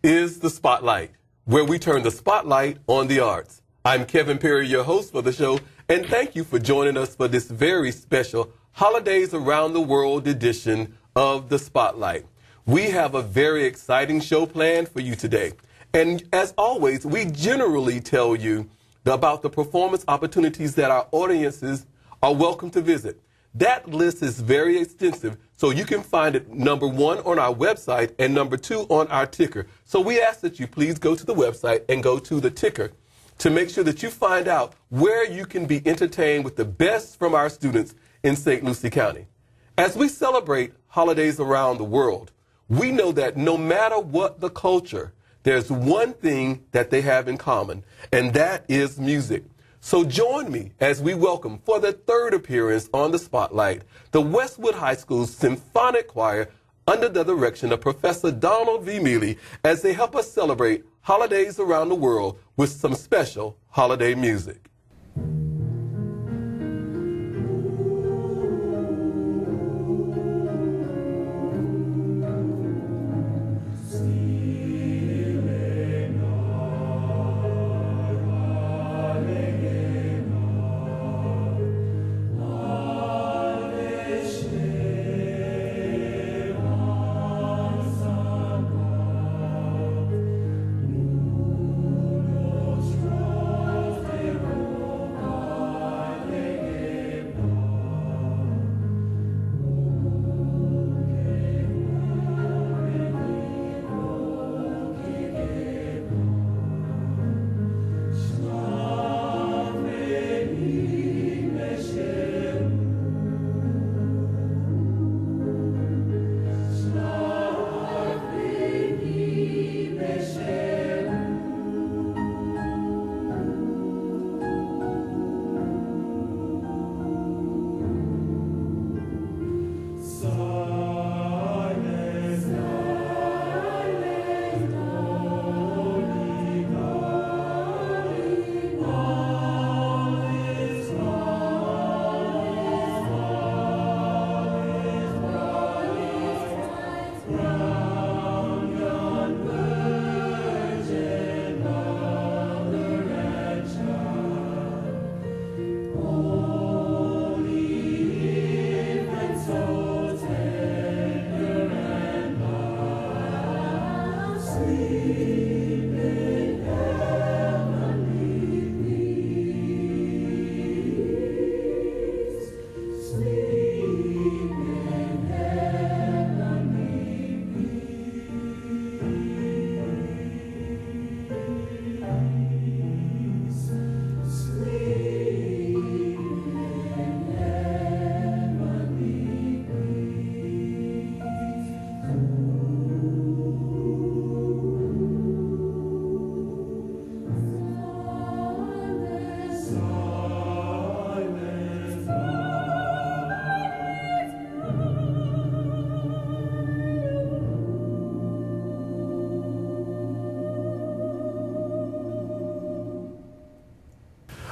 is The Spotlight, where we turn the spotlight on the arts. I'm Kevin Perry, your host for the show, and thank you for joining us for this very special Holidays Around the World edition of The Spotlight. We have a very exciting show planned for you today. And as always, we generally tell you about the performance opportunities that our audiences are welcome to visit. That list is very extensive, so you can find it, number one, on our website and number two, on our ticker. So we ask that you please go to the website and go to the ticker to make sure that you find out where you can be entertained with the best from our students in St. Lucie County. As we celebrate holidays around the world, we know that no matter what the culture, there's one thing that they have in common, and that is music. So join me as we welcome, for the third appearance on The Spotlight, the Westwood High School Symphonic Choir under the direction of Professor Donald V. Mealy as they help us celebrate holidays around the world with some special holiday music.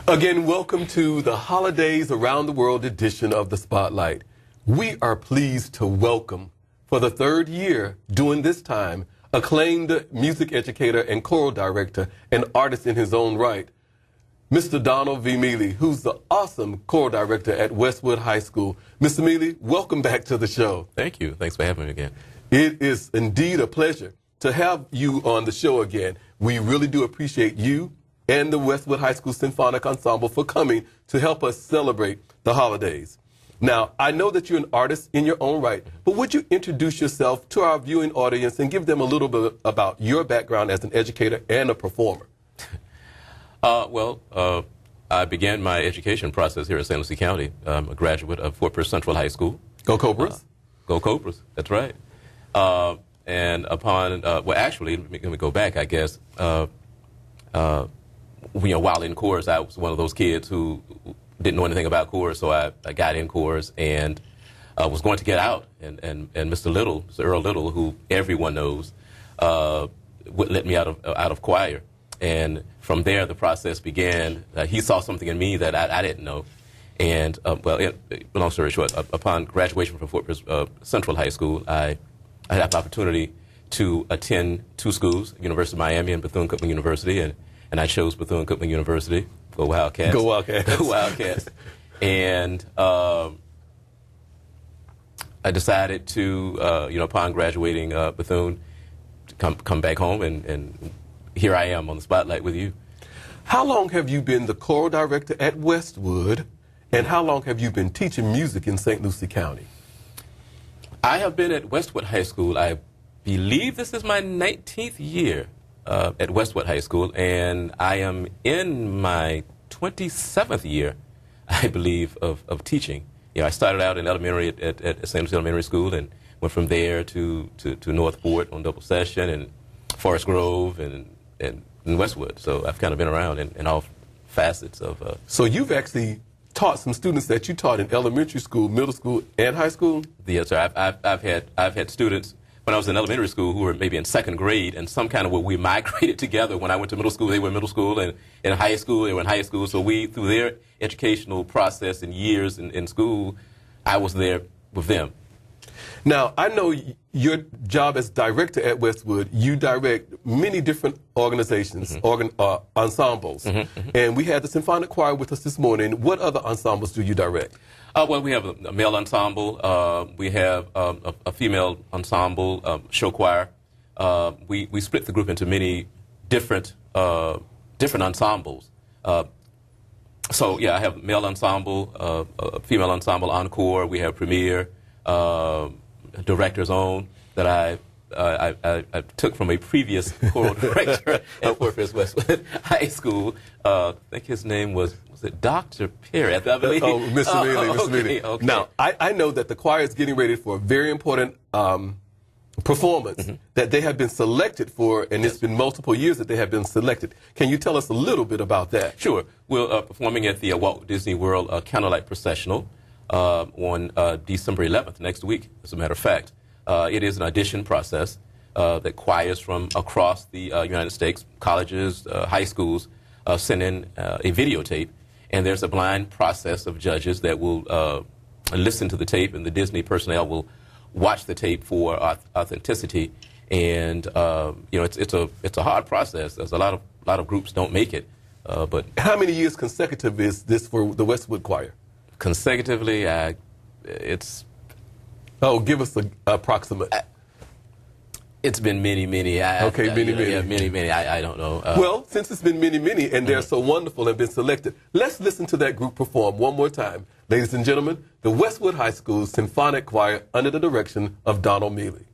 Again, welcome to the Holidays Around the World edition of The Spotlight. We are pleased to welcome, for the third year during this time, acclaimed music educator and choral director and artist in his own right, Mr. Donald V. Mealy, who's the awesome choral director at Westwood High School. Mr. Mealy, welcome back to the show. Thank you. Thanks for having me again. It is indeed a pleasure to have you on the show again. We really do appreciate you and the Westwood High School Symphonic Ensemble for coming to help us celebrate the holidays. Now, I know that you're an artist in your own right, but would you introduce yourself to our viewing audience and give them a little bit about your background as an educator and a performer? I began my education process here at St. Lucie County. I'm a graduate of Fort Pierce Central High School. Go Cobras. Go Cobras, that's right. And upon, let me go back, I guess. While in chorus, I was one of those kids who didn't know anything about chorus, so I got in chorus and was going to get out. And Mr. Little, Mr. Earl Little, who everyone knows, let me out of choir. And from there, the process began. He saw something in me that I didn't know. And, long story short, upon graduation from Fort Pierce Central High School, I had the opportunity to attend two schools, University of Miami and Bethune-Cookman University, and I chose Bethune-Cookman University. Go Wildcats. Go Wildcats. Go Wildcats. And I decided to, upon graduating Bethune, to come back home, and here I am on the spotlight with you. How long have you been the choral director at Westwood, and how long have you been teaching music in St. Lucie County? I have been at Westwood High School. I believe this is my 19th year at Westwood High School, and I am in my 27th year, I believe, of teaching. I started out in elementary at St. Lucie Elementary School, and went from there to Northport on double session, and Forest Grove, and Westwood. So I've kind of been around in all facets of. So you've actually taught some students that you taught in elementary school, middle school, and high school? Yes, sir. I've had students when I was in elementary school who were maybe in second grade, and some kind of we migrated together. When I went to middle school, they were in middle school, and in high school, they were in high school. So we, through their educational process and years in school, I was there with them. Now, I know your job as director at Westwood, you direct many different organizations, ensembles. And we had the symphonic choir with us this morning. What other ensembles do you direct? Well, we have a male ensemble. We have a female ensemble, show choir. We split the group into many different ensembles. So, yeah, I have male ensemble, a female ensemble, encore. We have premiere, director's own that I took from a previous choral director at Fort Pierce Westwood High School. I think his name was it Dr. Perry, I believe? Oh, Mr. Mealy, Mr. Mealy. Okay. Now, I know that the choir is getting ready for a very important performance that they have been selected for, and it's been multiple years that they have been selected. Can you tell us a little bit about that? Sure. We're performing at the Walt Disney World Candlelight Processional on December 11th, next week, as a matter of fact. It is an audition process that choirs from across the United States, colleges, high schools, send in a videotape, and there's a blind process of judges that will listen to the tape, and the Disney personnel will watch the tape for authenticity. And it's a hard process. There's a lot of groups don't make it. But how many years consecutive is this for the Westwood Choir? Consecutively, it's. Oh, give us an approximate. It's been many. Many. Yeah, many. I don't know. Well, since it's been many, and they're so wonderful and been selected, let's listen to that group perform one more time. Ladies and gentlemen, the Westwood High School Symphonic Choir under the direction of Donald Mealy.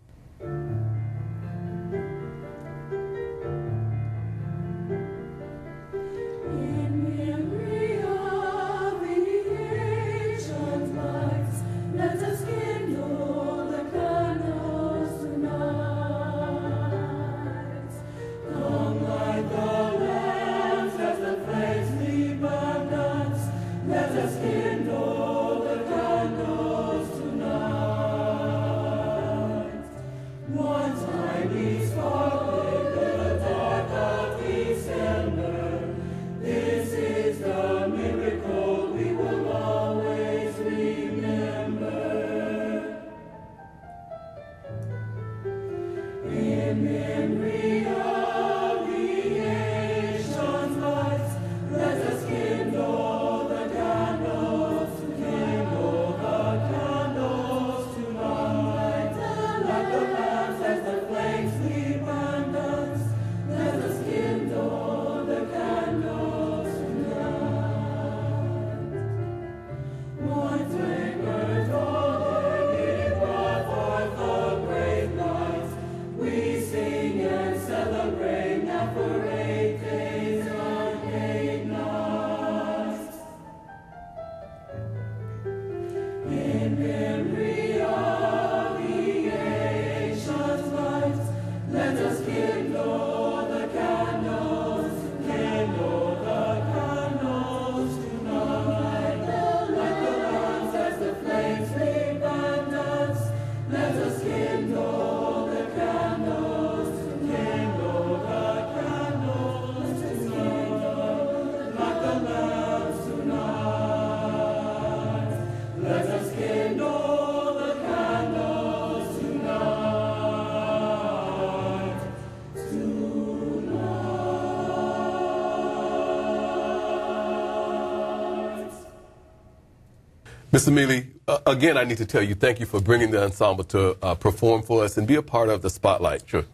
Mr. Mealy, again, I need to tell you, thank you for bringing the ensemble to perform for us and be a part of the spotlight. Sure.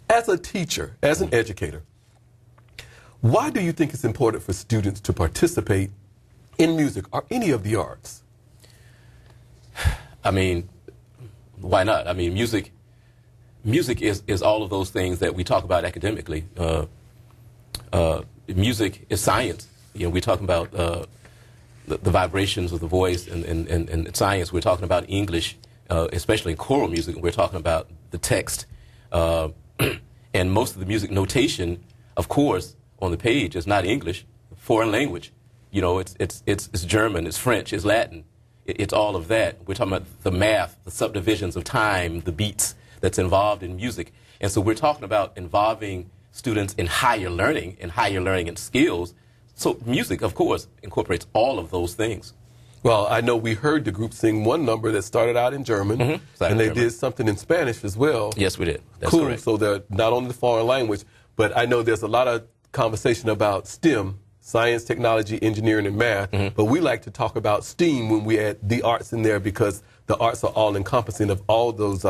As a teacher, as an educator, why do you think it's important for students to participate in music or any of the arts? I mean, why not? I mean, music is all of those things that we talk about academically. Music is science. You know, we're talking about the vibrations of the voice and science. We're talking about English, especially in choral music. We're talking about the text. And most of the music notation, of course, on the page is not English, foreign language. You know, it's German, it's French, it's Latin. It's all of that. We're talking about the math, the subdivisions of time, the beats that's involved in music. And so we're talking about involving students in higher learning and skills. So music, of course, incorporates all of those things. Well, I know we heard the group sing one number that started out in German, and they did something in Spanish as well. Yes, we did. That's cool. correct. So they're not only the foreign language, but I know there's a lot of conversation about STEM, science, technology, engineering, and math, but we like to talk about STEAM when we add the arts in there because the arts are all encompassing of all those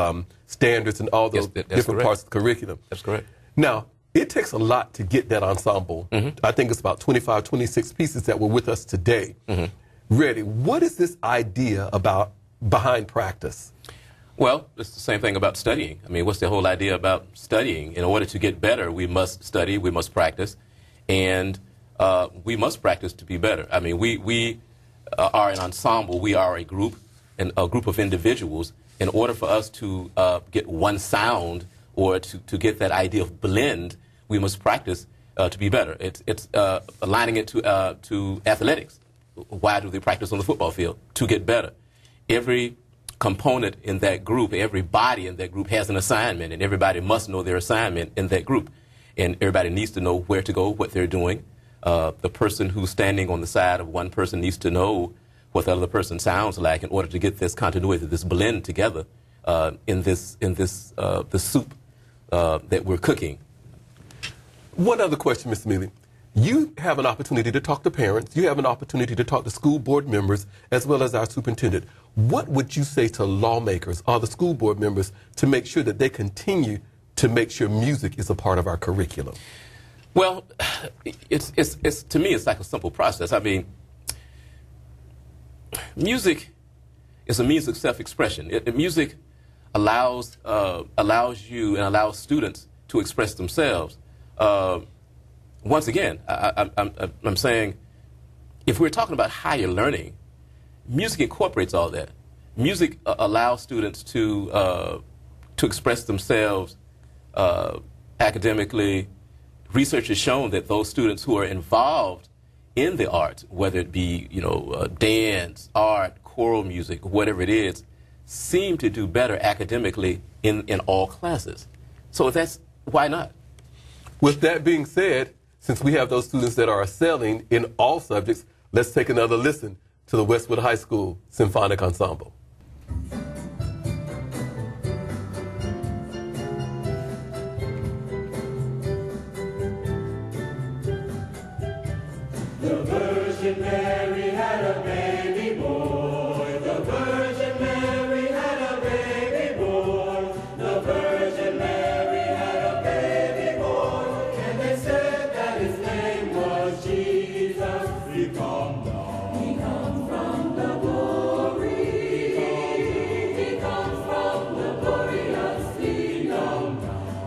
standards and all those different parts of the curriculum. That's correct. Now, it takes a lot to get that ensemble. I think it's about 25, 26 pieces that were with us today. Ready. What is this idea about behind practice? Well, it's the same thing about studying. I mean, what's the whole idea about studying? In order to get better, we must study, we must practice, and we must practice to be better. I mean, we are an ensemble, we are a group, and a group of individuals. In order for us to get one sound or to get that idea of blend, we must practice to be better. It's aligning it to athletics. Why do they practice on the football field? To get better. Every component in that group, every body in that group has an assignment, and everybody must know their assignment in that group. And everybody needs to know where to go, what they're doing. The person who's standing on the side of one person needs to know what the other person sounds like in order to get this continuity, this blend together in this the soup that we're cooking. One other question, Mr. Mealy. You have an opportunity to talk to parents. You have an opportunity to talk to school board members as well as our superintendent. What would you say to lawmakers or the school board members to make sure that they continue to make sure music is a part of our curriculum? Well, it's to me, it's like a simple process. I mean, music is a means of self-expression. Music allows you and allows students to express themselves. Once again, I'm saying, if we're talking about higher learning, music incorporates all that. Music allows students to express themselves academically. Research has shown that those students who are involved in the arts, whether it be dance, art, choral music, whatever it is, seem to do better academically in all classes. So why not? With that being said, since we have those students that are excelling in all subjects, let's take another listen to the Westwood High School Symphonic Ensemble. The Virgin Mary had a baby boy. The Virgin Mary had a baby boy. The Virgin Mary had a baby boy. And they said that his name was Jesus. He come down. He come from the glory. He come from the glorious kingdom.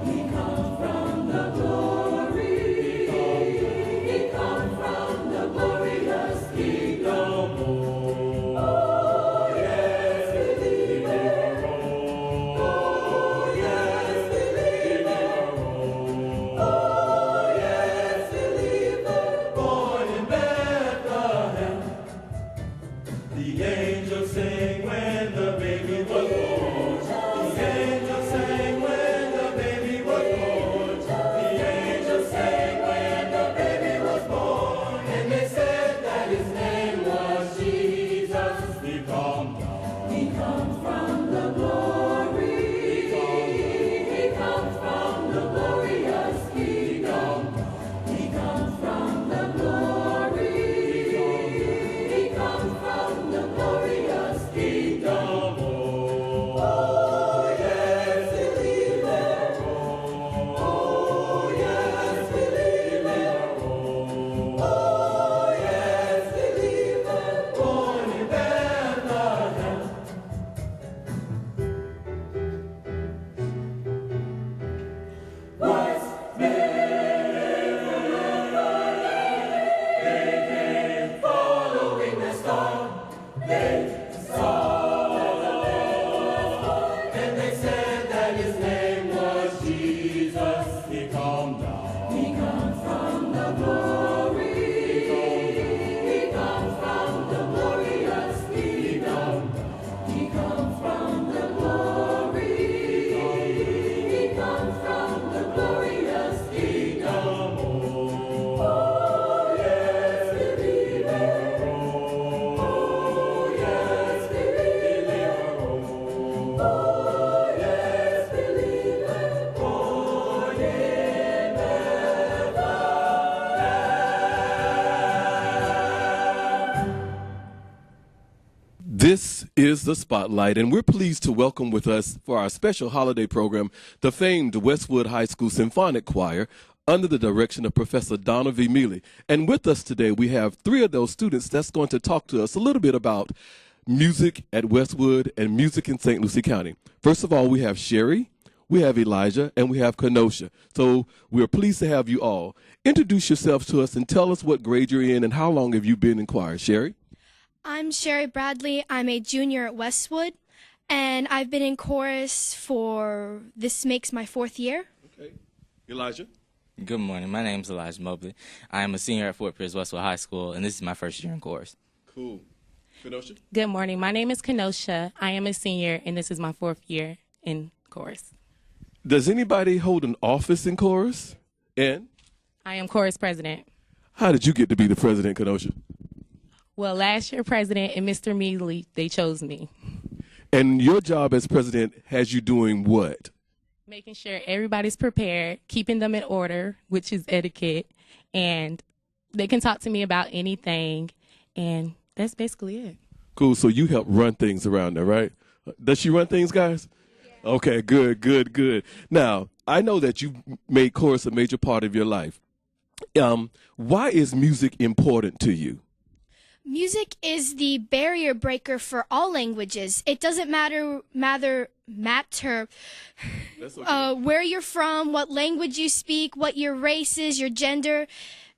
He come from the glory. He come from the glorious kingdom. Jesus, he come down. He come from the glory. He come from the glorious kingdom. He come from the glory. He come from the glorious kingdom. Oh, yes, believer. Oh, yes, believer. Oh, yes, believer. For him ever. This is the Spotlight, and we're pleased to welcome with us for our special holiday program the famed Westwood High School Symphonic Choir under the direction of Professor Donna V. Mealy. And with us today, we have three of those students that's going to talk to us a little bit about music at Westwood and music in St. Lucie County. First of all, we have Sherry, we have Elijah, and we have Kenosha. So we're pleased to have you all. Introduce yourselves to us and tell us what grade you're in and how long have you been in choir. Sherry? I'm Sherry Bradley. I'm a junior at Westwood, and I've been in chorus for, this makes my 4th year. Okay. Elijah? Good morning. My name is Elijah Mobley. I am a senior at Fort Pierce Westwood High School, and this is my first year in chorus. Cool. Kenosha? Good morning. My name is Kenosha. I am a senior, and this is my 4th year in chorus. Does anybody hold an office in chorus? And I am chorus president. how did you get to be the president, Kenosha? Well, last year, president and Mr. Mealy, they chose me. And your job as president has you doing what? Making sure everybody's prepared, keeping them in order, which is etiquette, and they can talk to me about anything, and that's basically it. Cool. So you help run things around there, right? Does she run things, guys? Yeah. Okay, good. Now, I know that you made chorus a major part of your life. Why is music important to you? Music is the barrier breaker for all languages. It doesn't matter That's okay. where you're from, what language you speak, what your race is, your gender.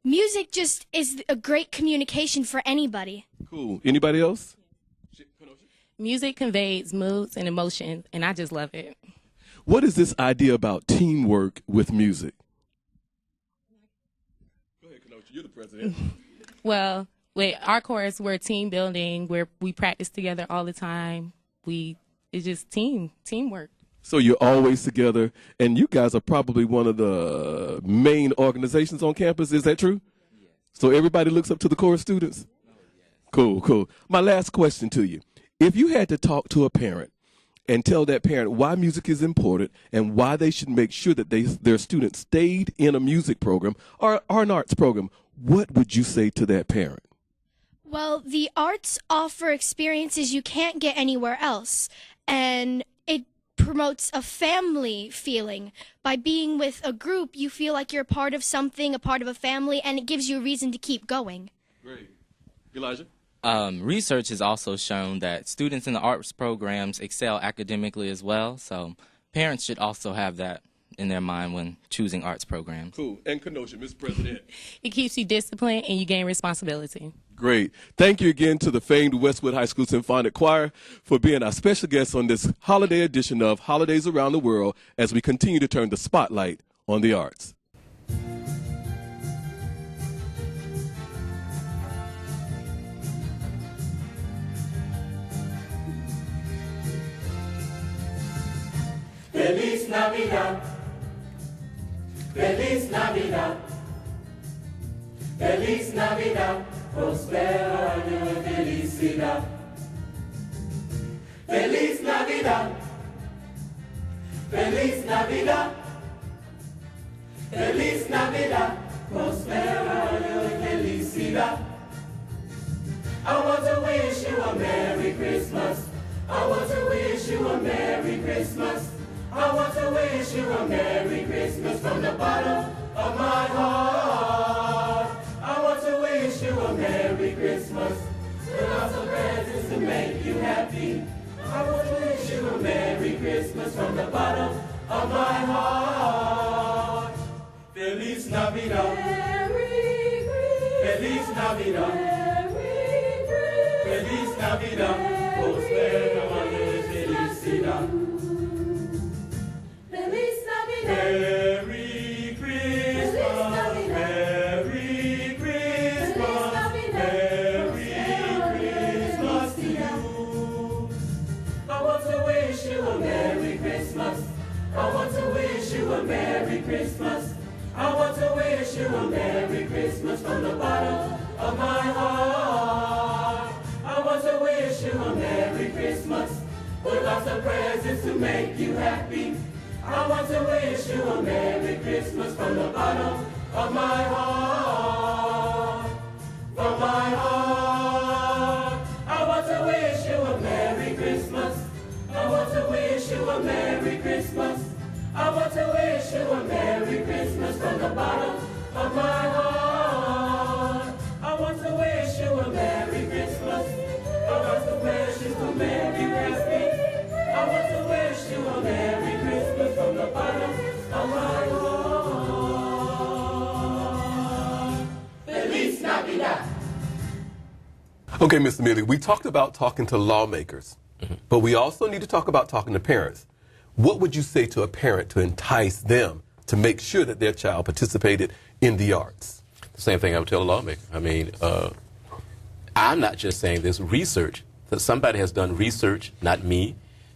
Music just is a great communication for anybody. Cool. Anybody else? Music conveys moods and emotions, and I just love it. What is this idea about teamwork with music? Go ahead, Kenosha. You're the president. Well, with our chorus, we're team building, where we practice together all the time. It's just teamwork. So you're always together, and you guys are probably one of the main organizations on campus. Is that true? Yes. So everybody looks up to the chorus students? Oh, yes. Cool. My last question to you. If you had to talk to a parent and tell that parent why music is important and why they should make sure that their students stayed in a music program or an arts program, what would you say to that parent? Well, the arts offer experiences you can't get anywhere else, and it promotes a family feeling. By being with a group, you feel like you're a part of something, a part of a family, and it gives you a reason to keep going. Great. Elijah? Research has also shown that students in the arts programs excel academically as well, so parents should also have that in their mind when choosing arts programs. Cool. And Kenosha, Mr. President. It keeps you disciplined, and you gain responsibility. Great. Thank you again to the famed Westwood High School Symphonic Choir for being our special guest on this holiday edition of Holidays Around the World as we continue to turn the spotlight on the arts. Feliz Navidad, Feliz Navidad, Feliz Navidad, prospero año de felicidad. Feliz Navidad, Feliz Navidad, Feliz Navidad, prospero año de felicidad. I want to wish you a Merry Christmas. I want to wish you a Merry Christmas. I want to wish you a Merry Christmas from the bottom of my heart. I want to wish you a Merry Christmas with lots of presents to make you happy. I want to wish you a Merry Christmas from the bottom of my heart. Feliz Navidad. Merry Christmas. Feliz Navidad. Merry Christmas. Feliz Navidad. Prospero año de felicidad. Feliz Navidad. Merry Christmas. I want to wish you a Merry Christmas from the bottom of my heart. I want to wish you a Merry Christmas with lots of presents to make you happy. I want to wish you a Merry Christmas from the bottom of my heart. From my heart. I want to wish you a Merry Christmas. I want to wish you a Merry Christmas. I want to wish you a Merry Christmas from the bottom of my heart. I want to wish you a Merry Christmas. I want to wish you a Merry Christmas. I want to wish you a Merry Christmas from the bottom of my heart. Feliz Navidad. Okay, Mr. Mealy, we talked about talking to lawmakers, but we also need to talk about talking to parents. What would you say to a parent to entice them to make sure that their child participated in the arts? The same thing I would tell a lawmaker. I mean, I'm not just saying this. Research, that somebody has done research, not me,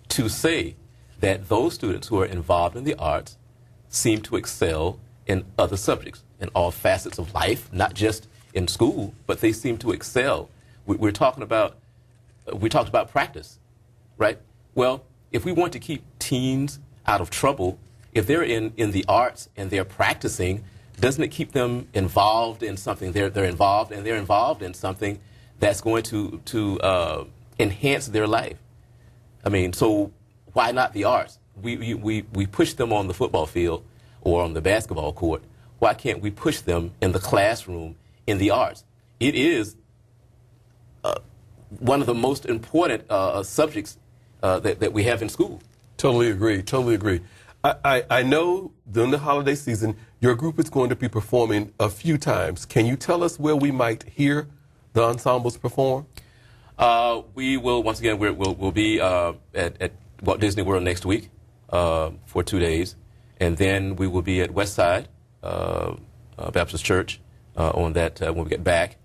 to say that those students who are involved in the arts seem to excel in other subjects, in all facets of life, not just in school, but they seem to excel. We talked about practice, right? Well, if we want to keep teens out of trouble, if they're in the arts and they're practicing, doesn't it keep them involved in something? They're involved, and they're involved in something that's going to enhance their life. I mean, so why not the arts? We push them on the football field or on the basketball court. Why can't we push them in the classroom in the arts? It is one of the most important subjects that we have in school. Totally agree. Totally agree. I know during the holiday season, your group is going to be performing a few times. Can you tell us where we might hear the ensembles perform? We will, once again, we'll be at Walt Disney World next week for 2 days. And then we will be at Westside Baptist Church on that when we get back.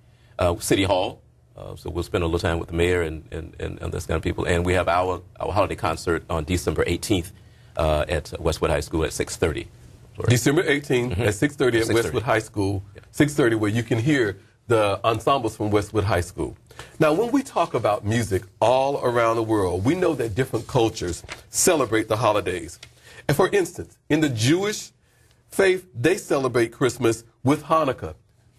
City Hall. So we'll spend a little time with the mayor and those kind of people. And we have our holiday concert on December 18th at Westwood High School at 6:30. December 18th at 6:30 at 6:30. Westwood High School, Yeah. 6:30, where you can hear the ensembles from Westwood High School. Now, when we talk about music all around the world, we know that different cultures celebrate the holidays. And for instance, in the Jewish faith, they celebrate Christmas with Hanukkah,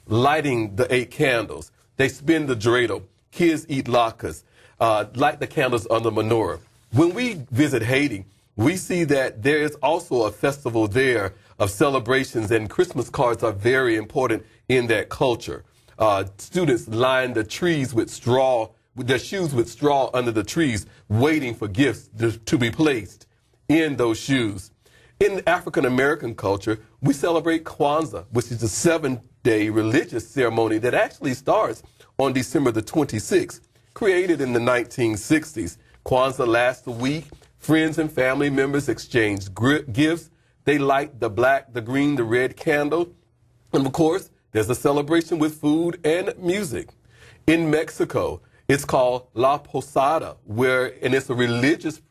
lighting the 8 candles. They spin the dreidel. Kids eat latkes, light the candles on the menorah. When we visit Haiti, we see that there is also a festival there of celebrations, and Christmas cards are very important in that culture. Students line the trees with straw, with their shoes with straw under the trees, waiting for gifts to be placed in those shoes. In African American culture, we celebrate Kwanzaa, which is a 7-day religious ceremony that actually starts on December the 26th, created in the 1960s. Kwanzaa lasts a week. Friends and family members exchange gifts. They light the black, the green, the red candle. And of course, there's a celebration with food and music. In Mexico, it's called La Posada, and it's a religious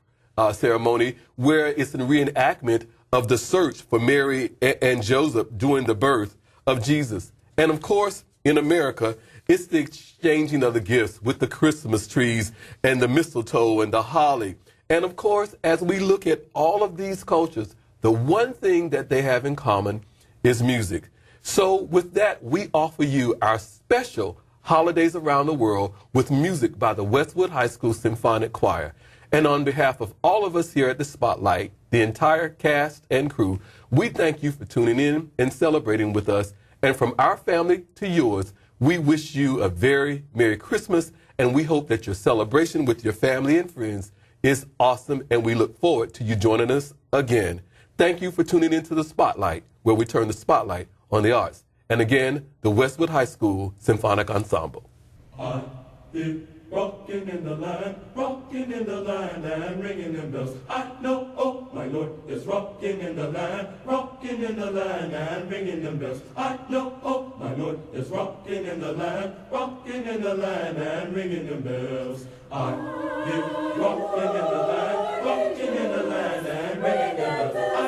ceremony where it's a reenactment of the search for Mary and Joseph during the birth of Jesus. And of course, in America, it's the exchanging of the gifts with the Christmas trees and the mistletoe and the holly. And of course, as we look at all of these cultures, the one thing that they have in common is music. So with that, we offer you our special Holidays Around the World with music by the Westwood High School Symphonic Choir. And on behalf of all of us here at the Spotlight, the entire cast and crew, we thank you for tuning in and celebrating with us. And from our family to yours, we wish you a very Merry Christmas, and we hope that your celebration with your family and friends is awesome, and we look forward to you joining us again. Thank you for tuning into the Spotlight, where we turn the spotlight on the arts. And again, the Westwood High School Symphonic Ensemble. I hear rocking in the land, and ringing them bells. I know, oh my Lord, is rocking in the land, and ringing them bells. I know, oh my Lord, is rocking in the land, and ringing them bells. I hear rocking in the land, and ringing them bells.